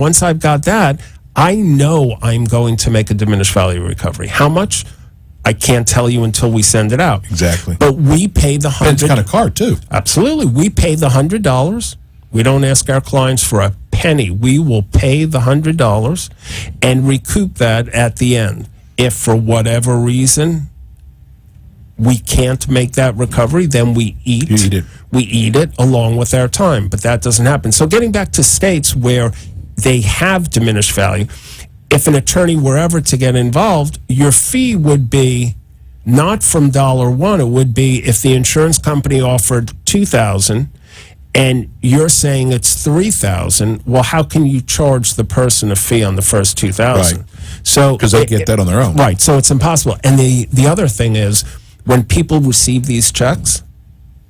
Once I've got that, I know I'm going to make a diminished value recovery. How much? I can't tell you until we send it out. Exactly. But we pay the $100. Depends kind of car, too. Absolutely. We pay the $100. We don't ask our clients for a penny. We will pay the $100 and recoup that at the end. If for whatever reason we can't make that recovery, then we eat. You eat it. We eat it along with our time, but that doesn't happen. So getting back to states where they have diminished value, if an attorney were ever to get involved, your fee would be not from $1. It would be if the insurance company offered $2,000 and you're saying it's $3,000. Well, how can you charge the person a fee on the first $2,000? Right. So because they get that on their own. Right. So it's impossible. And the other thing is, when people receive these checks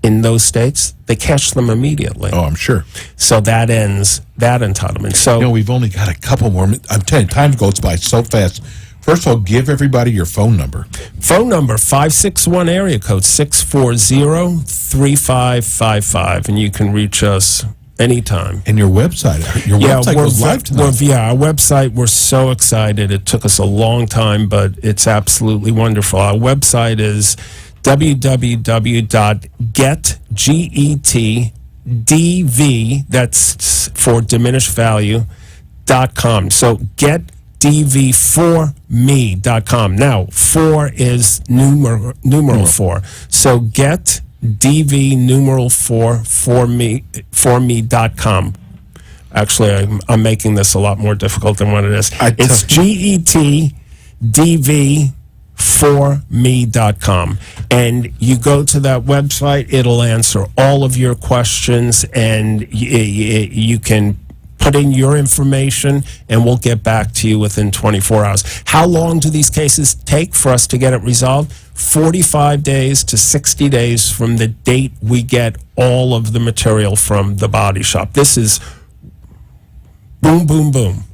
in those states, they cash them immediately. Oh, I'm sure. So that ends that entitlement. So we've only got a couple more. I'm telling you, time goes by so fast. First of all, give everybody your phone number. Phone number, 561 area code 640-3555, and you can reach us anytime. And your website. Your website goes live tonight. Our website, we're so excited. It took us a long time, but it's absolutely wonderful. Our website is www.getdv, that's for diminished value.com. So getdv4me.com. Now, 4 is numeral 4. So getdv numeral 4 me.com. Actually, I'm making this a lot more difficult than what it is. It's getdv4me.com. And you go to that website, it'll answer all of your questions, and you can put in your information, and we'll get back to you within 24 hours. How long do these cases take for us to get it resolved? 45 days to 60 days from the date we get all of the material from the body shop. This is boom, boom, boom.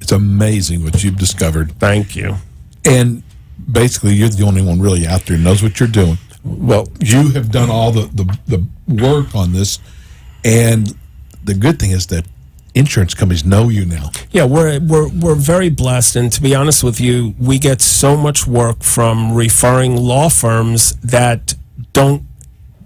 It's amazing what you've discovered. Thank you. And basically, you're the only one really out there who knows what you're doing. Well, you have done all the work on this, and the good thing is that insurance companies know you now. Yeah, we're very blessed, and to be honest with you, we get so much work from referring law firms that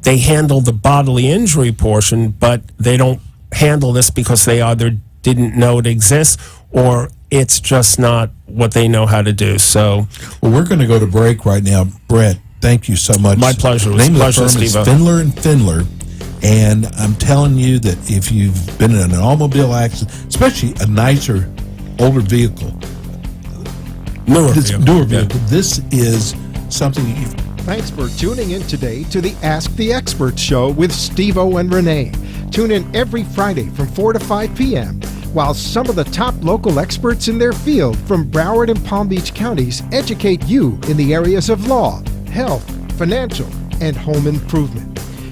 they handle the bodily injury portion, but they don't handle this because they either didn't know it exists or it's just not what they know how to do. So, well, we're going to go to break right now. Brett, thank you so much. My pleasure. The name of the firm is Findler and Findler. And I'm telling you that if you've been in an automobile accident, especially a nicer, older vehicle, newer vehicle, this is something that you've... Thanks for tuning in today to the Ask the Expert Show with Steve-O and Renee. Tune in every Friday from 4 to 5 p.m. while some of the top local experts in their field from Broward and Palm Beach counties educate you in the areas of law, health, financial, and home improvement.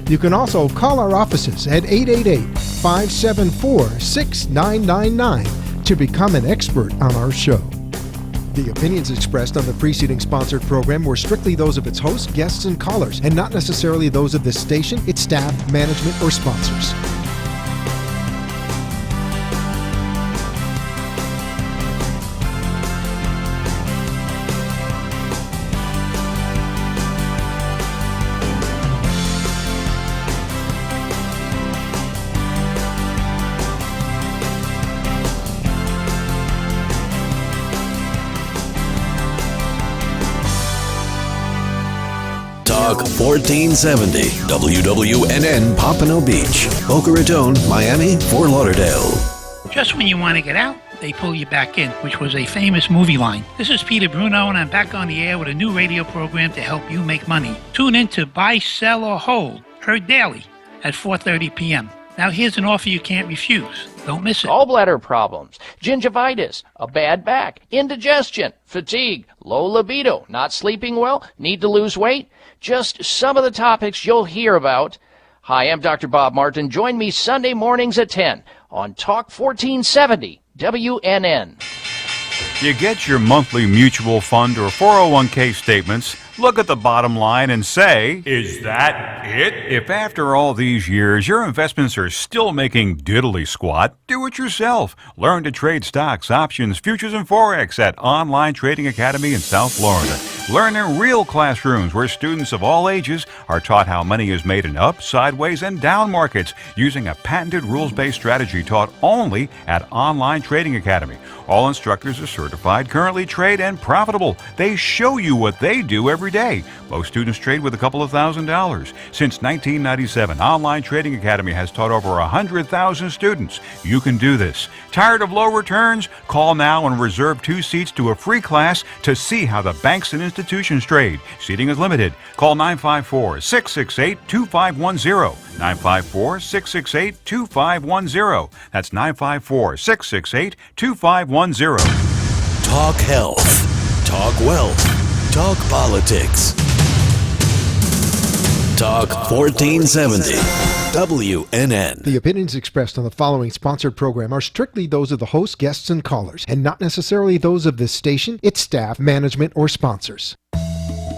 You can also call our offices at 888-574-6999 to become an expert on our show. The opinions expressed on the preceding sponsored program were strictly those of its hosts, guests, and callers, and not necessarily those of this station, its staff, management, or sponsors. Talk 1470 WWNN Pompano Beach, Boca Raton, Miami, Fort Lauderdale. Just when you want to get out, they pull you back in, which was a famous movie line. This is Peter Bruno, and I'm back on the air with a new radio program to help you make money. Tune in to Buy, Sell, or Hold, heard daily at 4:30 p.m. Now here's an offer you can't refuse. Don't miss it. Gallbladder problems, gingivitis, a bad back, indigestion, fatigue, low libido, not sleeping well, need to lose weight. Just some of the topics you'll hear about. Hi, I'm Dr. Bob Martin. Join me Sunday mornings at 10 on Talk 1470 WNN. You get your monthly mutual fund or 401k statements look at the bottom line and say, is that it? If after all these years your investments are still making diddly squat, do it yourself. Learn to trade stocks, options, futures, and Forex at Online Trading Academy in South Florida. Learn in real classrooms where students of all ages are taught how money is made in up, sideways, and down markets using a patented rules-based strategy taught only at Online Trading Academy. All instructors are certified, currently trade, and profitable. They show you what they do every day. Most students trade with a couple of $1,000s. Since 1997, Online Trading Academy has taught over 100,000 students. You can do this. Tired of low returns? Call now and reserve 2 seats to a free class to see how the banks and institutions trade. Seating is limited. Call 954-668-2510. 954-668-2510. That's 954-668-2510. Talk health. Talk wealth. Talk politics. Talk 1470. WNN. The opinions expressed on the following sponsored program are strictly those of the host, guests, and callers, and not necessarily those of this station, its staff, management, or sponsors.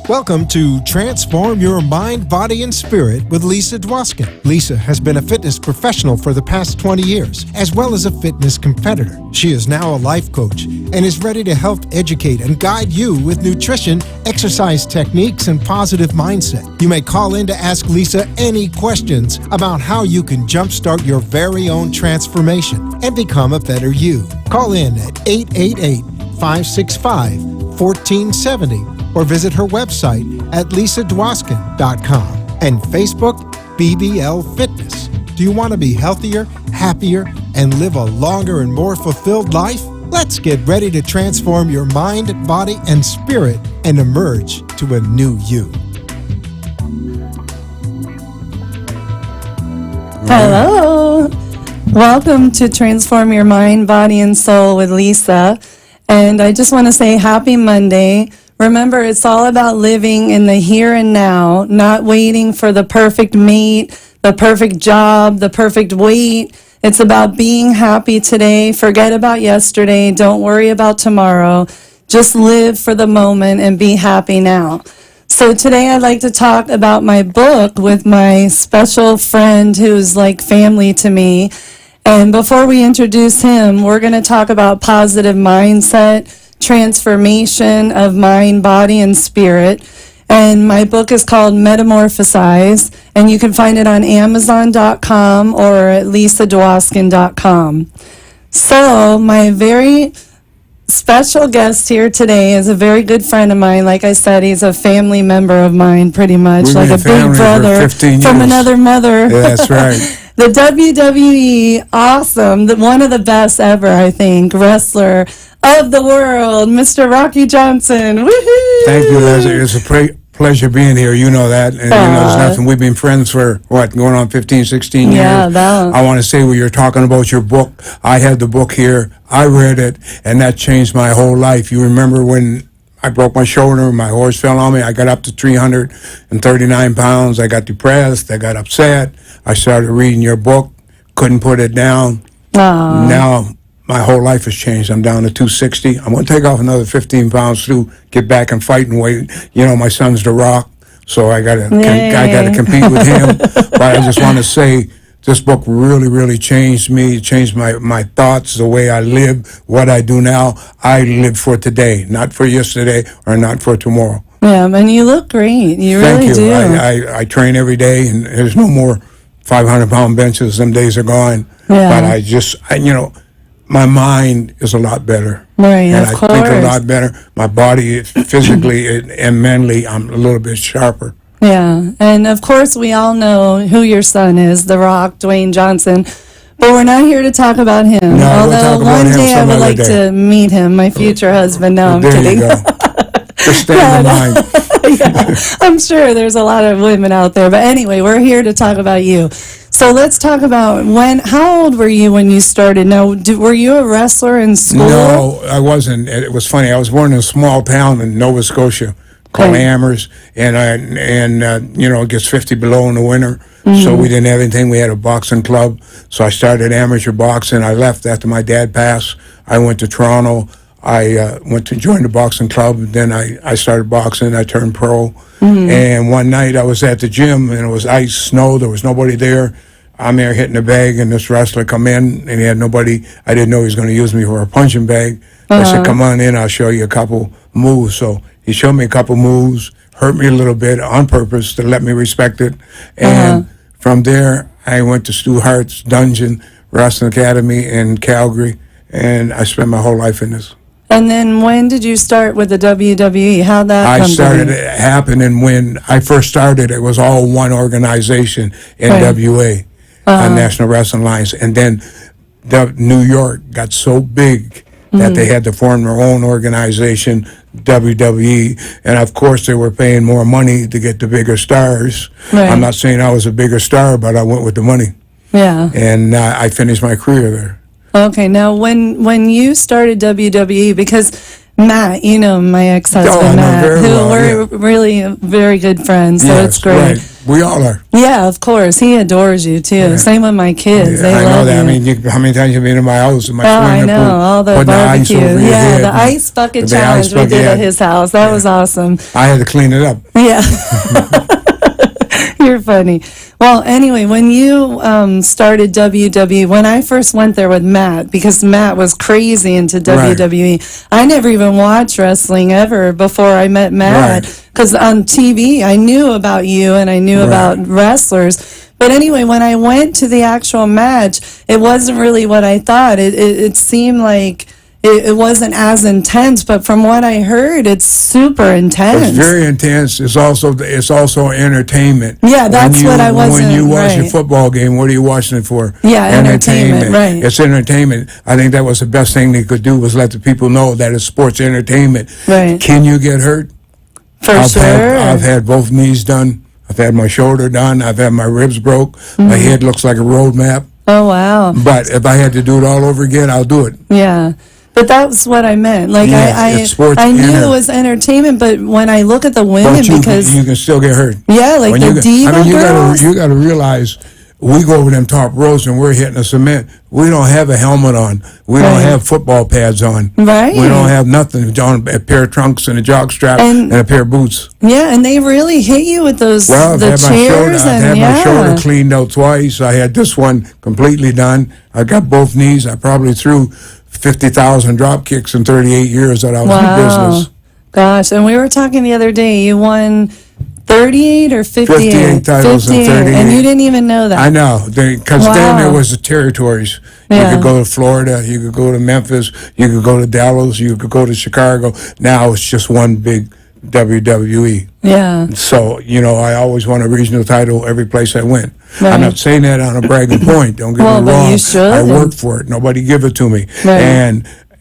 Welcome to Transform Your Mind, Body, and Spirit with Lisa Dwoskin. Lisa has been a fitness professional for the past 20 years, as well as a fitness competitor. She is now a life coach and is ready to help educate and guide you with nutrition, exercise techniques, and positive mindset. You may call in to ask Lisa any questions about how you can jumpstart your very own transformation and become a better you. Call in at 888-565-1470. or visit her website at lisadwoskin.com and Facebook BBL Fitness. Do you want to be healthier, happier, and live a longer and more fulfilled life? Let's get ready to transform your mind, body, and spirit and emerge to a new you. Hello. Welcome to Transform Your Mind, Body, and Soul with Lisa. And I just want to say happy Monday. Remember, it's all about living in the here and now, not waiting for the perfect mate, the perfect job, the perfect weight. It's about being happy today. Forget about yesterday. Don't worry about tomorrow. Just live for the moment and be happy now. So today I'd like to talk about my book with my special friend who's like family to me. And before we introduce him, we're going to talk about positive mindset, transformation of mind, body, and spirit. And my book is called Metamorphosize, and you can find it on Amazon.com or at lisadwoskin.com. So my very special guest here today is a very good friend of mine. Like I said, he's a family member of mine, pretty much, like a big brother from another mother. Yeah, that's right. The WWE, awesome, one of the best ever, I think, wrestler of the world, Mr. Rocky Johnson. Woohoo! Thank you, Leslie. It's a pleasure being here. You know that. And you know, there's nothing. We've been friends for, going on 15, 16 years. Yeah, that. I want to say when you're talking about your book, I had the book here. I read it, and that changed my whole life. You remember when I broke my shoulder, my horse fell on me. I got up to 339 pounds. I got depressed. I got upset. I started reading your book, couldn't put it down. Now my whole life has changed. I'm down to 260. I'm going to take off another 15 pounds to get back and fighting weight. You know, my son's The Rock, so I got to compete with him. But I just want to say this book really, really changed me. It changed my thoughts, the way I live, what I do now. I live for today, not for yesterday or not for tomorrow. Yeah, and you look great. You really do. I train every day, and there's no more 500-pound benches. Them days are gone. Yeah. But my mind is a lot better. Right, and of I course. think a lot better. My body, physically and mentally, I'm a little bit sharper. Yeah, and of course we all know who your son is, The Rock, Dwayne Johnson. But we're not here to talk about him. No, although we'll talk about one him day I some would other like day. to meet him, my future husband. No, I'm There kidding. you go. Just stay in mind. Yeah, I'm sure there's a lot of women out there. But anyway, we're here to talk about you. So let's talk about how old were you when you started? Now, were you a wrestler in school? No, I wasn't. It was funny. I was born in a small town in Nova Scotia called Amherst, and it gets 50 below in the winter. So we didn't have anything. We had a boxing club. So I started amateur boxing. I left after my dad passed. I went to Toronto. I went to join the boxing club. Then I started boxing. I turned pro. And one night I was at the gym, and it was ice, snow. There was nobody there. I'm there hitting the bag, and this wrestler come in, and he had nobody. I didn't know he was going to use me for a punching bag. I said, come on in, I'll show you a couple moves. So he showed me a couple moves, hurt me a little bit on purpose to let me respect it. And from there, I went to Stu Hart's Dungeon Wrestling Academy in Calgary, and I spent my whole life in this. And then when did you start with the WWE? How'd that come started to be? happening when I first started. It was all one organization, NWA, National Wrestling Alliance. And then New York got so big that they had to form their own organization, WWE. And of course, they were paying more money to get the bigger stars. Right. I'm not saying I was a bigger star, but I went with the money. Yeah. And I finished my career there. Okay, now when you started WWE, because Matt, you know my ex-husband Matt, who we're really very good friends, so it's great. Right. We all are. Yeah, of course. He adores you too. Yeah. Same with my kids. They I love know that. you. I mean, how many times have you been in my house? In my I know, pool, all the barbecue. Yeah, the ice bucket challenge we did at his house. That was awesome. I had to clean it up. Yeah. You're funny. Well, anyway, when you started WWE, when I first went there with Matt, because Matt was crazy into WWE, I never even watched wrestling ever before I met Matt. Because on TV, I knew about you and I knew about wrestlers. But anyway, when I went to the actual match, it wasn't really what I thought. It seemed like it wasn't as intense, but from what I heard, it's super intense. It's very intense. It's also entertainment. Yeah, that's what I wasn't. When you watch a football game, what are you watching it for? Yeah, entertainment. Right. It's entertainment. I think that was the best thing they could do, was let the people know that it's sports entertainment. Right. Can you get hurt? For sure. I've had both knees done. I've had my shoulder done. I've had my ribs broke. My head looks like a road map. Oh, wow. But if I had to do it all over again, I'll do it. Yeah. But that's what I meant. Like, I knew it was entertainment, but when I look at the women, because you can still get hurt. Yeah, like the diva girls. You got to realize, we go over them top rows and we're hitting the cement. We don't have a helmet on. We don't have football pads on. Right. We don't have nothing. On a pair of trunks and a jock strap and a pair of boots. Yeah, and they really hit you with those I've the had chairs. I've had my shoulder cleaned out twice. I had this one completely done. I got both knees. I probably threw 50,000 drop kicks in 38 years that I was in business. Gosh, and we were talking the other day, you won 38 or 58? 58 titles in 38. And you didn't even know that. I know, because then there was the territories. You could go to Florida, you could go to Memphis, you could go to Dallas, you could go to Chicago. Now it's just one big WWE. Yeah. So, I always won a regional title every place I went. Right. I'm not saying that on a bragging point. Don't get me wrong. But you should. I worked for it. Nobody give it to me. Right.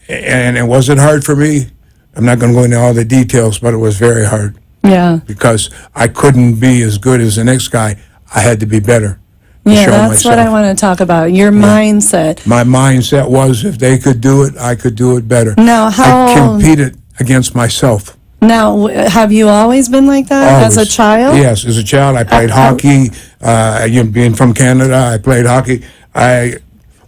And it wasn't hard for me. I'm not going to go into all the details, but it was very hard. Yeah. Because I couldn't be as good as the next guy. I had to be better. Yeah, that's what I want to talk about. Your mindset. My mindset was, if they could do it, I could do it better. Now, I competed against myself. Now, have you always been like that as a child? Yes, as a child. I played hockey. Being from Canada, I played hockey. I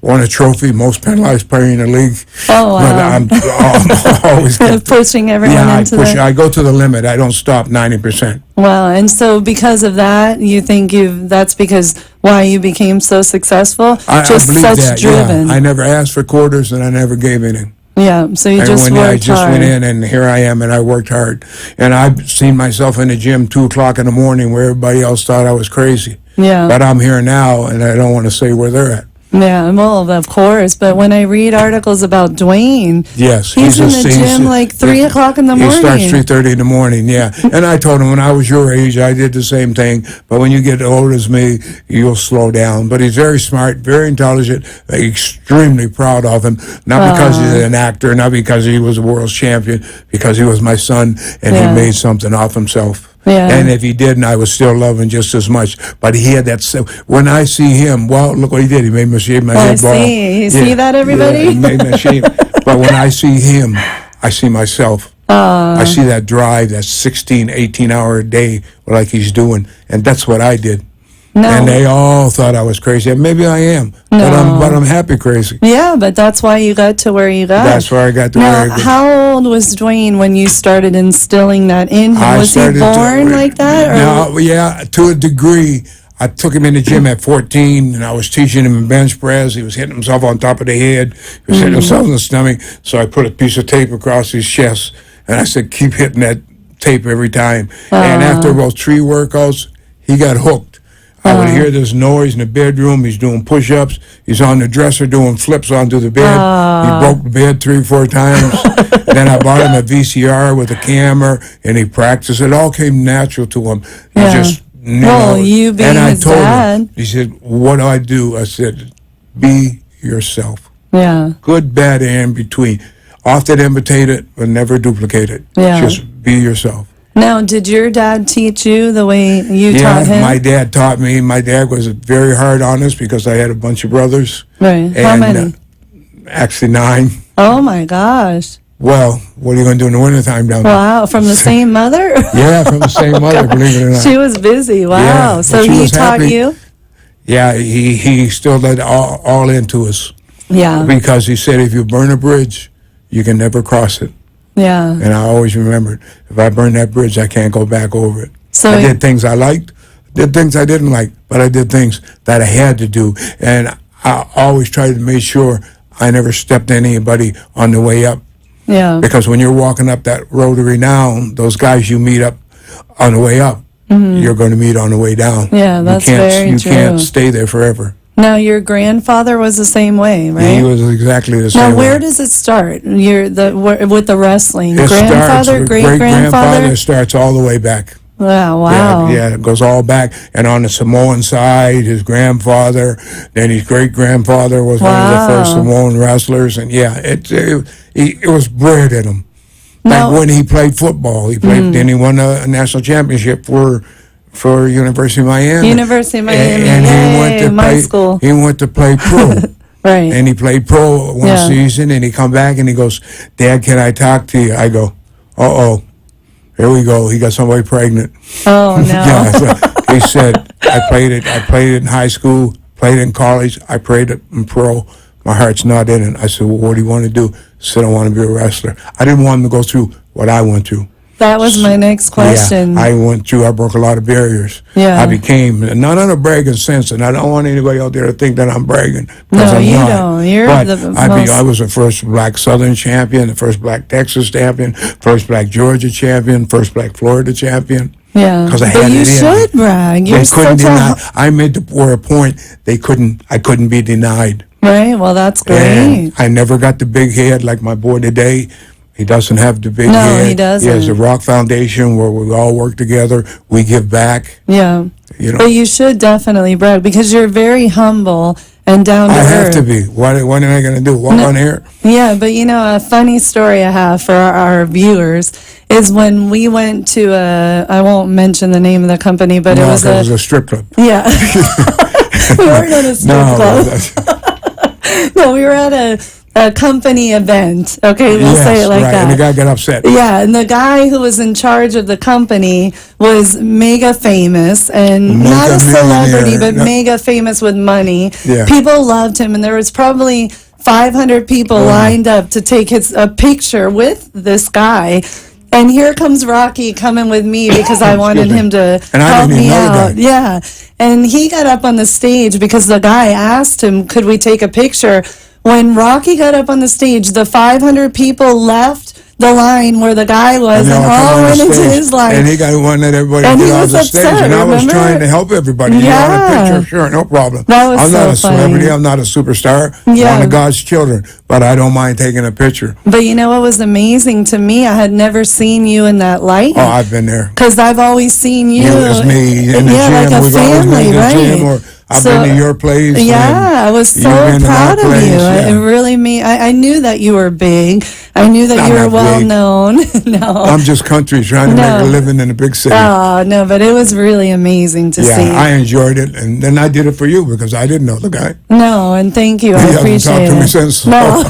won a trophy, most penalized player in the league. Oh, wow. But I'm always pushing everyone into that. I go to the limit. I don't stop 90%. Wow, and so because of that, you think that's because why you became so successful? I believe such that, driven. Yeah. I never asked for quarters, and I never gave anything. Yeah, so you just worked hard. I just went in, and here I am, and I worked hard. And I've seen myself in the gym 2 o'clock in the morning where everybody else thought I was crazy. Yeah. But I'm here now, and I don't want to say where they're at. Yeah, well, of course. But when I read articles about Dwayne, yes, he's in the gym like 3 o'clock in the morning. He starts 3:30 in the morning. Yeah, and I told him when I was your age, I did the same thing. But when you get as old as me, you'll slow down. But he's very smart, very intelligent. Extremely proud of him. Not because he's an actor, not because he was a world champion, because he was my son and he made something off himself. Yeah. And if he didn't, I would still love him just as much. But he had that. When I see him, well, look what he did. He made me shave my head bald. You see that, everybody? Yeah, he made me shave. But when I see him, I see myself. I see that drive, that 16, 18-hour day like he's doing. And that's what I did. No. And they all thought I was crazy. And maybe I am, but I'm happy crazy. Yeah, but that's why you got to where you got. That's where I got to where I Now, got. how old was Dwayne when you started instilling that in him? Was he born like that? Or? No, yeah, to a degree. I took him in the gym at 14, and I was teaching him in bench press. He was hitting himself on top of the head. He was hitting himself in the stomach. So I put a piece of tape across his chest, and I said, keep hitting that tape every time. And after about 3 workouts, he got hooked. I would hear this noise in the bedroom. He's doing push-ups. He's on the dresser doing flips onto the bed. He broke the bed 3 or 4 times. Then I bought him a VCR with a camera, and he practiced. It all came natural to him. He just... you being and I his told dad. him, he said, what do I do? I said, be yourself. Yeah. Good, bad, and in between. Often imitate it, but never duplicate it. Yeah. Just be yourself. Now, did your dad teach you the way you taught him? My dad taught me. My dad was very hard on us because I had a bunch of brothers. Right. How many? Actually 9. Oh, my gosh. Well, what are you going to do in the wintertime down there? Wow, from the same mother? Yeah, from the same mother, believe it or not. She was busy. Wow. Yeah, so she he was taught happy. you? Yeah, he still let all into us. Yeah. Because he said, if you burn a bridge, you can never cross it. Yeah. And I always remembered, if I burn that bridge, I can't go back over it. So I did things I liked, did things I didn't like, but I did things that I had to do. And I always tried to make sure I never stepped anybody on the way up. Yeah. Because when you're walking up that rotary now, those guys you meet up on the way up, you're going to meet on the way down. Yeah, that's very You true. can't stay there forever. Now, your grandfather was the same way, right? He was exactly the same Now, where way. does it start? With the wrestling, It starts grandfather, with great great-grandfather. grandfather. It starts all the way back. Wow. Yeah, it goes all back. And on the Samoan side, his grandfather, then his great-grandfather was one of the first Samoan wrestlers. And yeah, it was bred in him. Now, Like when he played football, then he won a national championship for University of Miami. University of Miami, And he went to my play, school. He went to play pro. Right. And he played pro one season, and he come back and he goes, Dad, can I talk to you? I go, uh-oh. Here we go. He got somebody pregnant. Oh, no. Yeah, so he said, I played it in high school, played it in college, I played it in pro. My heart's not in it. I said, well, what do you want to do? He said, I want to be a wrestler. I didn't want him to go through what I went through. That was my next question. Yeah, I broke a lot of barriers. Yeah. I became, not on a bragging sense, and I don't want anybody out there to think that I'm bragging. No, I'm you not. don't. You're but the I was the first black Southern champion, the first black Texas champion, first black Georgia champion, first black Florida champion. Yeah, Because I but had you it in. should brag. You're They couldn't such deny. a I made a point. I couldn't be denied. right. Well, that's great. And I never got the big head like my boy today. He doesn't have the big head. he doesn't. He has the Rock Foundation where we all work together. We give back. Yeah, You know, but you should definitely brag because you're very humble and down to I earth. have to be. What am I going to do? Walk on here? Yeah, but you know, a funny story I have for our viewers is when we went to I won't mention the name of the company, but No, it was 'cause it was a strip club. yeah. We weren't at a strip club. that's- No, we were at a company event. Okay, we'll say it like right. that. And the guy got upset. Yeah, and the guy who was in charge of the company was mega famous and not a celebrity, but No. mega famous with money. Yeah. People loved him, and there was probably 500 people lined up to take a picture with this guy. And here comes Rocky coming with me because I wanted him to And I help didn't me even know the out. guy. Yeah, and he got up on the stage because the guy asked him, "Could we take a picture?" When Rocky got up on the stage, the 500 people left the line where the guy was they and come all on the went into stage, his line. And he got one that everybody And get he off was the stage. upset, And I was remember? trying to help everybody. You want a Yeah. picture? Sure, no problem. That was I'm so not a celebrity. funny. I'm not a superstar. Yeah. I'm one of God's children. But I don't mind taking a picture. But you know what was amazing to me? I had never seen you in that light. Oh, I've been there. Because I've always seen you. You as me in the yeah, gym. like a We've always family, been in the right? gym, or I've So- been to your place. Yeah, I was you've so been to my proud of place, you. yeah. It really I knew that you were big. I knew that I'm you were not well big. known. No. I'm just country trying to No. make a living in a big city. Oh, no, but it was really amazing to yeah, see. I enjoyed it, and then I did it for you because I didn't know the guy. No, and thank you. I He hasn't appreciate talked to me it. since. No.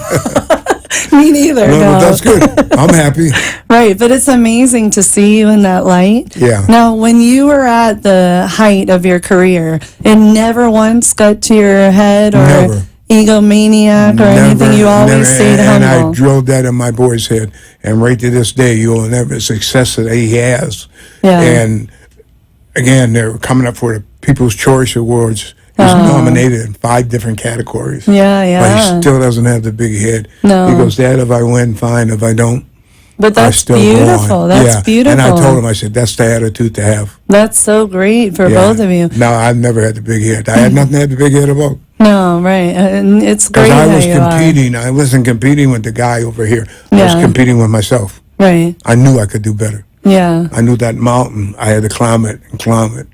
Me neither. No, No, but that's good. I'm happy. Right, but it's amazing to see you in that light. Yeah. Now, when you were at the height of your career, it never once got to your head or Never. egomaniac or anything. You always stayed and humble. I drilled that in my boy's head. And right to this day, you'll never success that he has. Yeah. And again, they're coming up for the People's Choice Awards. He's nominated in 5 different categories. Yeah, yeah. But he still doesn't have the big head. No. He goes, Dad, if I win, fine. If I don't, But I that's still go beautiful. on. That's yeah. beautiful. And I told him, I said, that's the attitude to have. That's so great for Yeah. both of you. No, I've never had the big head. I had nothing to have the big head about. No, right. And it's great Because I how was you are. competing. I wasn't competing with the guy over here. I was Yeah. competing with myself. Right. I knew I could do better. Yeah. I knew that mountain. I had to climb it and climb it.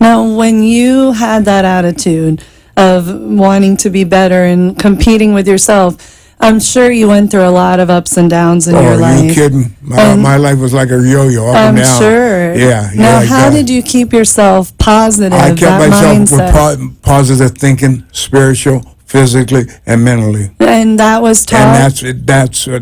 Now, when you had that attitude of wanting to be better and competing with yourself, I'm sure you went through a lot of ups and downs in your Are life. you kidding? My life was like a yo-yo, up I'm and down. sure. Yeah. Now, like how that. did you keep yourself positive? I kept that myself mindset? with positive thinking, spiritual, physically, and mentally. And that was tough. And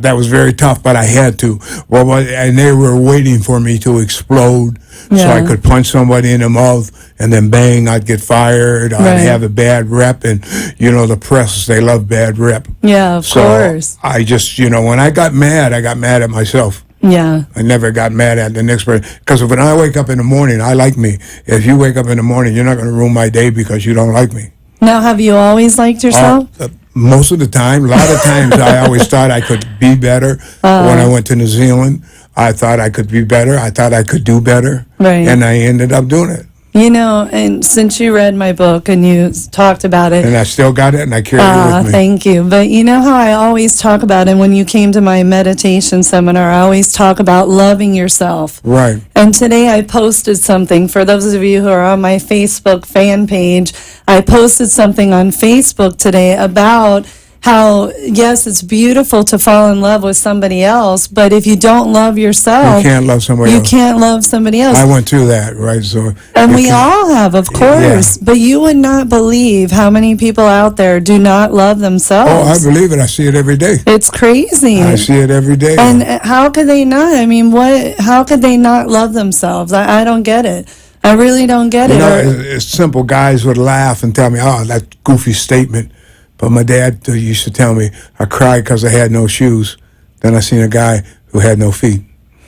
that was very tough, but I had to. And they were waiting for me to explode, so I Yeah. could punch somebody in the mouth, and then bang, I'd get fired. I'd Right. have a bad rep, and the press, they love bad rep. Yeah, of So course. I just, when I got mad at myself. Yeah. I never got mad at the next person. Because when I wake up in the morning, I like me. If you wake up in the morning, you're not going to ruin my day because you don't like me. Now, have you always liked yourself? Most of the time. A lot of times I always thought I could be better. When I went to New Zealand, I thought I could be better. I thought I could do better. Right. And I ended up doing it. And since you read my book and you talked about it, And I still got it, and I carry it with me. thank you. But you know how I always talk about, and when you came to my meditation seminar, I always talk about loving yourself. Right. And today I posted something, for those of you who are on my Facebook fan page, I posted something on Facebook today about how, yes, it's beautiful to fall in love with somebody else, but if you don't love yourself, You can't love somebody you else. can't love somebody else. I went through that, right? So And you we can't- all have, of course. But you would not believe how many people out there do not love Oh, I themselves. believe it. I see it every day. It's crazy. I see it every day. And how could they not? I mean, how could they not love themselves? I don't get it. I really don't get it. It's simple. Guys would laugh and tell me, "Oh, that goofy statement." But my dad used to tell me, I cried because I had no shoes. Then I seen a guy who had no feet.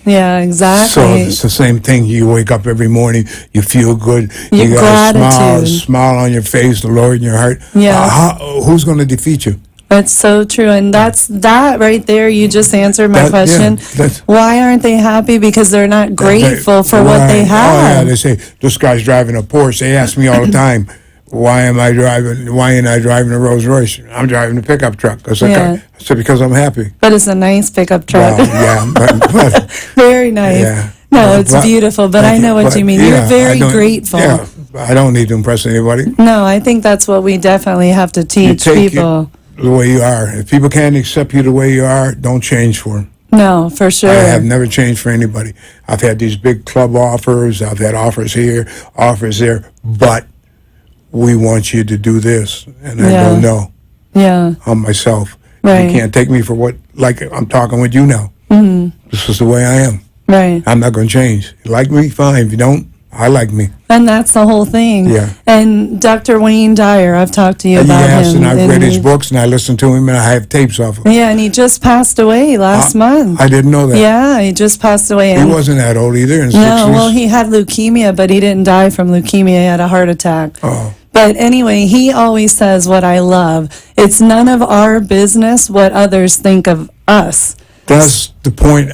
Yeah, So exactly. it's the same thing. You wake up every morning, you feel good. Your You got a gratitude. smile on your face, the Lord in your heart. Yeah. Who's going to defeat you? That's so true. And that right there, you just answered my That- yeah, question. that's- Why aren't they happy? Because they're not grateful for what they Right. have. Oh, yeah, they say, this guy's driving a Porsche. They ask me all the time, why ain't I driving a Rolls Royce? I'm driving a pickup truck. I said, Yeah. because I'm happy. But it's a nice pickup truck. Well, yeah, but Very nice. yeah. No, it's But- beautiful, but I know what but, you mean. yeah, You're very I don't- grateful. Yeah, I don't need to impress anybody. No, I think that's what we definitely have to You teach take people. it the way you are. If people can't accept you the way you are, don't change for them. No, for sure. I have never changed for anybody. I've had these big club offers. I've had offers here, offers there, but we want you to do this. And I Yeah. don't know. Yeah, I'm myself. Right. You can't take me for what, like I'm talking with you now. This is the way I am. right. I'm not going to change. You like me? Fine. If you don't, I like me. And that's the whole thing. Yeah. And Dr. Wayne Dyer, I've talked to you about Yes, him. and I've read his he- books, and I listen to him, and I have tapes of him. Yeah, and he just passed away last month. I didn't know that. Yeah, he just passed away. He and- wasn't that old either, in the No, 60s. well, he had leukemia, but he didn't die from leukemia. He had a heart attack. Oh. But anyway, he always says what I love. It's none of our business what others think of us. That's the point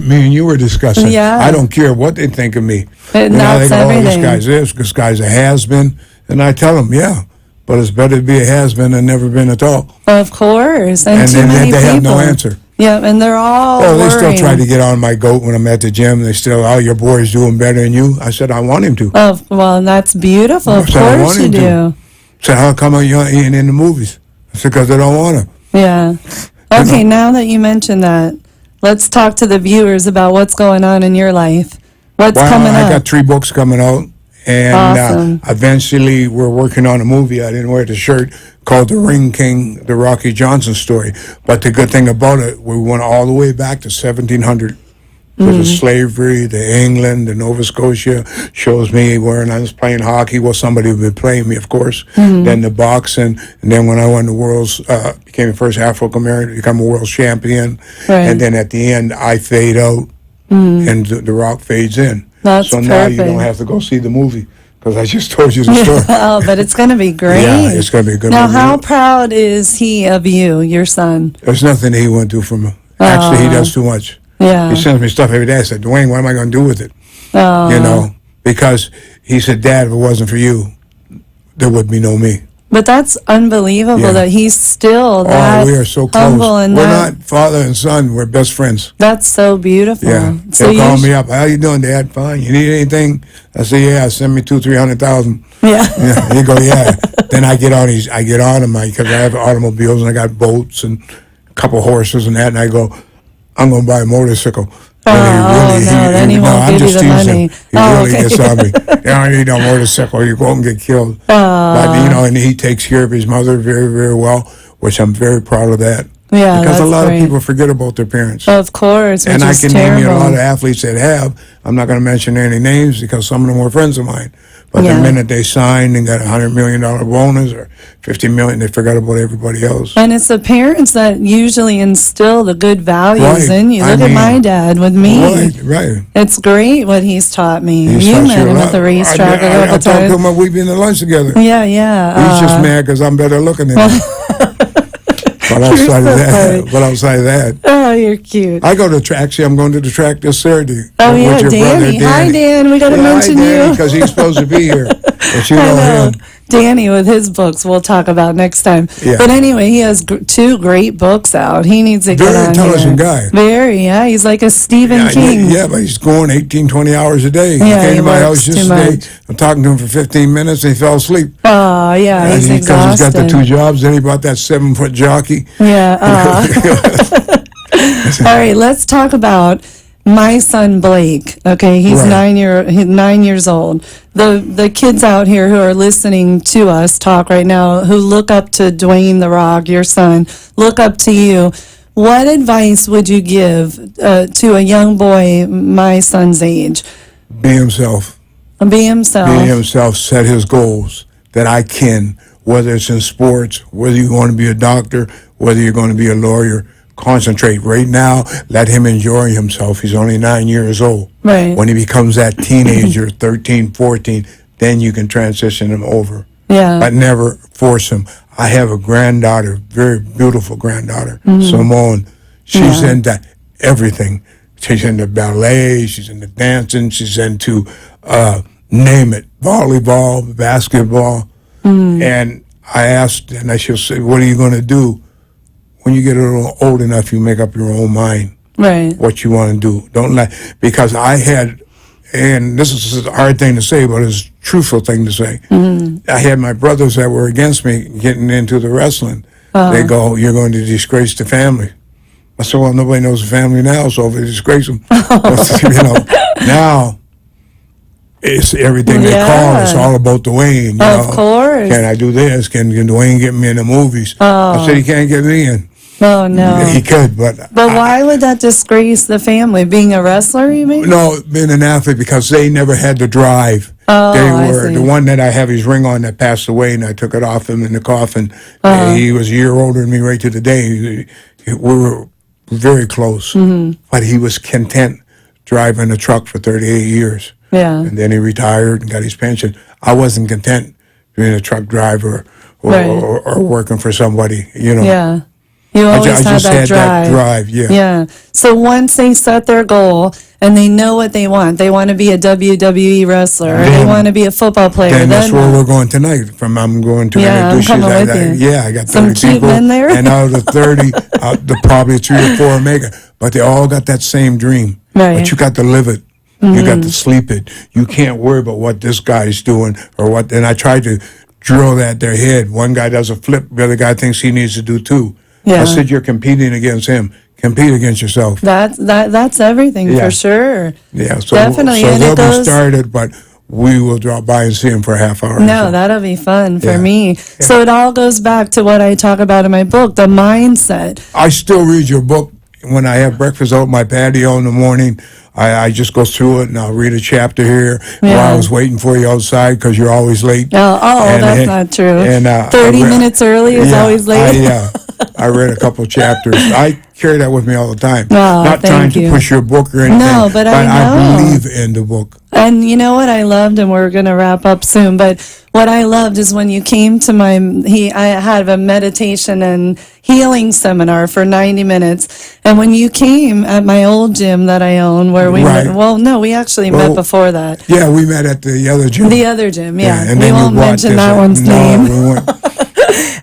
me and you were discussing. Yeah. I don't care what they think of me. And that's they go, everything. this guy's a has-been. And I tell them, yeah, but it's better to be a has-been than never been at all. Of course. And too then many they people. have no answer. Yeah, and they're all Oh, they still worrying. try to get on my goat when I'm at the gym. They still, your boy's doing better than you. I said, I want him to. Oh, well, that's beautiful. Of I said, I course want you him to. do. So how come you ain't in the movies? I said, because they don't want to. Yeah. Okay, now that you mentioned that, let's talk to the viewers about what's going on in your life. What's coming I up? got 3 books coming out, And Awesome. eventually, we're working on a movie. I didn't wear the shirt called The Ring King, the Rocky Johnson story. But the good thing about it, we went all the way back to 1700. To the slavery, the England, the Nova Scotia, shows me when I was playing hockey. Well, somebody would be playing me, of course. Then the boxing, and then when I won the world's, became the first Afro-American to become a world champion. Right. And then at the end, I fade out, and the Rock fades in. That's so now you perfect. don't have to go see the movie, because I just told you the story. Oh, but it's going to be great. Yeah, it's going to be a good Now, movie. how proud is he of you, your son? There's nothing he wouldn't do for me. Actually, he does too much. Yeah. He sends me stuff every day. I said, Dwayne, what am I going to do with it? You know, because he said, Dad, if it wasn't for you, there would be no me. But that's unbelievable Yeah. that he's still that We are so close. humble and We're that, not father and son. We're best friends. that's so beautiful. Yeah. So They'll call you me up. How you doing, Dad? Fine. You need anything? I say, yeah. Send me $200,000-300,000. yeah. Yeah. He go, yeah. Then I get on him because I have automobiles and I got boats and a couple horses and that. And I go, I'm going to buy a motorcycle. Then he won't I'm give you just the teasing. money. He Oh, really okay. gets on me. You don't need no motorcycle. You won't get killed. But, you know, and he takes care of his mother very, very well, which I'm very proud of that. Yeah, Because a that's lot great. of people forget about their parents. Of course, which And I is can terrible. name you a lot of athletes that have. I'm not going to mention any names because some of them were friends of mine. But Yeah. the minute they signed and got a $100 million bonus or $50 million, they forgot about everybody else. And it's the parents that usually instill the good values Right. in you. I Look at mean, my dad with me. Right. It's great what he's taught me. He's You taught met you a him lot. at the racetrack I a couple talked to times. him. We've been to lunch together. Yeah, yeah. He's just mad because I'm better looking than him. But outside of that, Oh, you're cute. I go to track. Actually, I'm going to the track this Saturday. Oh, with yeah, your Danny. brother, Hi, Dan. We got to mention you. because he's supposed to be here. But you I know know. him. Danny with his books we'll talk about next time. Yeah. But anyway, he has two great books out. He needs to get Very on intelligent here. guy. Very, yeah. He's like a Stephen King. Yeah, but he's going 18, 20 hours a day. Yeah, he came he to my house works too yesterday. much. I'm talking to him for 15 minutes and he fell asleep. Oh, yeah, he's Because he's got exhausted. the 2 jobs. Then he bought that 7-foot jockey. Yeah. All right, let's talk about my son Blake. Okay, he's Right. 9 years old. The kids out here who are listening to us talk right now, who look up to Dwayne the Rock, your son, look up to you. What advice would you give to a young boy my son's age? Be himself. Be himself. Be himself. Set his goals that I can, whether it's in sports, whether you want to be a doctor, whether you're going to be a lawyer. Concentrate right now. Let him enjoy himself. He's only 9 years old. Right. When he becomes that teenager, 13, 14, then you can transition him over. Yeah. But never force him. I have a granddaughter, very beautiful granddaughter, Simone. She's into everything. She's into ballet. She's into dancing. She's into name it, volleyball, basketball. And I asked, and she'll say, "What are you going to do?" When you get a little old enough, you make up your own mind Right. what you want to do. Don't let, because I had, and this is a hard thing to say, but it's a truthful thing to say. I had my brothers that were against me getting into the wrestling. They go, "You're going to disgrace the family." I said, "Well, nobody knows the family now, so if they disgrace them, you know, now it's everything they call. It's all about Dwayne. You Of know. course. Can I do this? Can Dwayne get me in the movies? I said, he can't get me in. Oh, no. He could, but Why would that disgrace the family? Being a wrestler, you mean? no, being an athlete, because they never had the drive. Oh, They I were see. the one that I have his ring on that passed away, and I took it off him in the coffin. He was a year older than me right to the day. We were very close, but he was content driving a truck for 38 years. Yeah. And then he retired and got his pension. I wasn't content being a truck driver or, Right. or working for somebody, you know. Yeah. You I always had just that had drive. that drive, yeah. Yeah. So once they set their goal and they know what they want to be a WWE wrestler, or they Then- want to be a football player. Then that's then where we're going tonight. I'm going to Yeah, I'm introduce you. coming with you. Yeah, I got Some 30 cute people, men there. and out of the 30, the probably 3 or 4 are making. But they all got that same dream. Right. But you got to live it. You got to sleep it. You can't worry about what this guy's doing or what. And I tried to drill that in their head. One guy does a flip, the other guy thinks he needs to do 2. Yeah. I said, you're competing against him. Compete against yourself. that's everything Yeah. for sure. Yeah, so, Definitely, So and they'll it goes. be started, but we will drop by and see him for a half hour. No, that'll be fun for Yeah. me. So it all goes back to what I talk about in my book, the mindset. I still read your book when I have breakfast out my patio in the morning. I just go through it and I'll read a chapter here while I was waiting for you outside because you're always late. That's not true. And 30 minutes early is always late. I read a couple chapters. I carry that with me all the time. Oh, Not trying thank you. to push your book or anything. No, but I know. believe in the book. And you know what I loved, and we're going to wrap up soon, but what I loved is when you came to I had a meditation and healing seminar for 90 minutes. And when you came at my old gym that I own, where we Right. met, well, no, we actually met before that. Yeah, we met at the other gym. The other gym, yeah. and We then you won't brought mention this that up. one's name. We won't.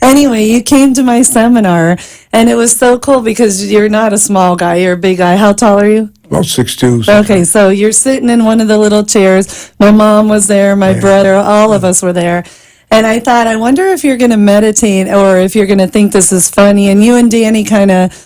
Anyway, you came to my seminar, and it was so cool because you're not a small guy, you're a big guy. How tall are you? About 6'2". Okay, so you're sitting in one of the little chairs. My mom was there, my brother, all of us were there. And I thought, I wonder if you're going to meditate or if you're going to think this is funny. And you and Danny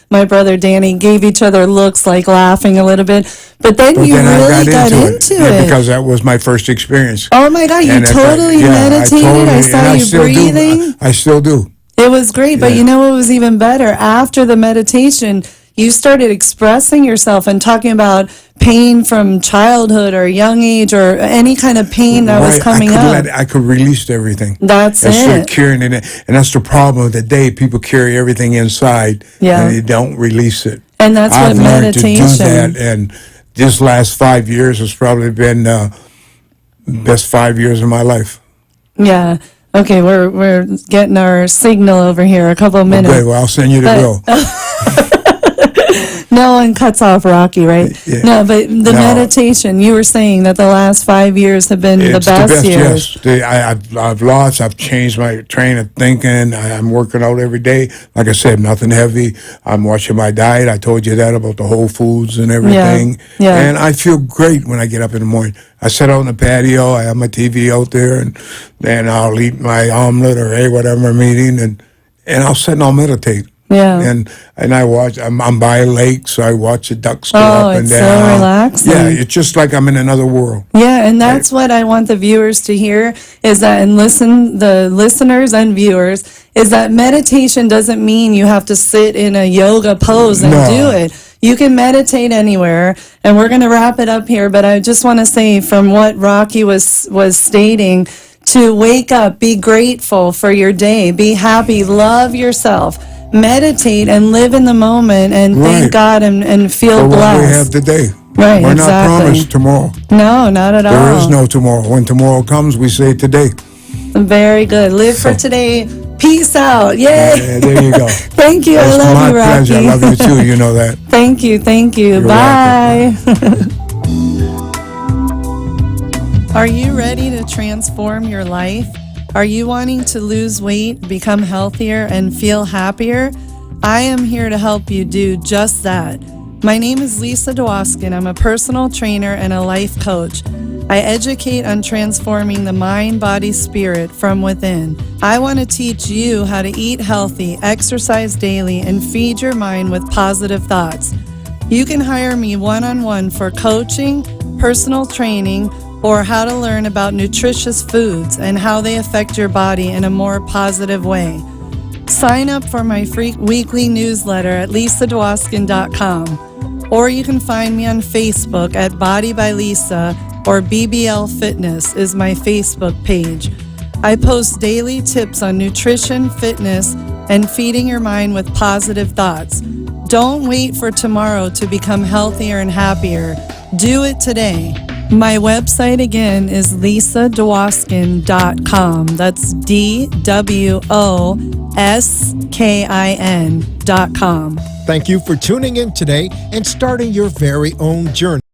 my brother Danny, gave each other looks like laughing a little bit. But then you really got into Yeah, it. because that was my first experience. Oh my God, you And totally meditated. I saw and you still do. breathing. I still do. It was great, but Yeah. you know what was even better? After the meditation, you started expressing yourself and talking about pain from childhood or young age or any kind of pain that was coming up. I could release everything. That's and start it. carrying it, and that's the problem of the day. People carry everything inside, Yeah. and they don't release it. And that's I've what learned to do meditation. that, and this last 5 years has probably been best 5 years of my life. Yeah. Okay, we're getting our signal over here. A couple of minutes. Okay, well, I'll send you the bill. No one cuts off Rocky, right? Yeah. No, but the meditation, you were saying that the last 5 years have been the It's best years. Yes. I've changed my train of thinking. I'm working out every day. Like I said, nothing heavy. I'm watching my diet. I told you that about the whole foods and everything. Yeah. And I feel great when I get up in the morning. I sit out on the patio. I have my TV out there, and then I'll eat my omelet or whatever I'm eating, and I'll sit and I'll meditate. Yeah. And I watch. I'm by a lake, so I watch the ducks go Oh, up and it's down. so relaxing. Yeah, it's just like I'm in another world. Yeah, and that's what I want the viewers to hear is that, and the listeners and viewers, is that meditation doesn't mean you have to sit in a yoga pose and No. do it. You can meditate anywhere, and we're going to wrap it up here, but I just want to say from what Rocky was stating, to wake up, be grateful for your day, be happy, love yourself, meditate and live in the moment and thank God and feel For what blessed. we have today. Right, We're exactly. not promised tomorrow. No, not at all. There is no tomorrow. When tomorrow comes, we say today. Very good. Live for today. Peace out. Yay. Yeah, there you go. Thank you. It's I love my you, Rocky. pleasure. I love you too. You know that. Thank you. Thank you. You're Bye. Are you ready to transform your life? Are you wanting to lose weight, become healthier, and feel happier? I am here to help you do just that. My name is Lisa Dwoskin. I'm a personal trainer and a life coach. I educate on transforming the mind, body, spirit from within. I want to teach you how to eat healthy, exercise daily, and feed your mind with positive thoughts. You can hire me one-on-one for coaching, personal training, or how to learn about nutritious foods and how they affect your body in a more positive way. Sign up for my free weekly newsletter at lisadwoskin.com, or you can find me on Facebook at Body by Lisa, or BBL Fitness is my Facebook page. I post daily tips on nutrition, fitness, and feeding your mind with positive thoughts. Don't wait for tomorrow to become healthier and happier. Do it today. My website again is lisadwoskin.com. That's DWOSKIN.com. Thank you for tuning in today and starting your very own journey.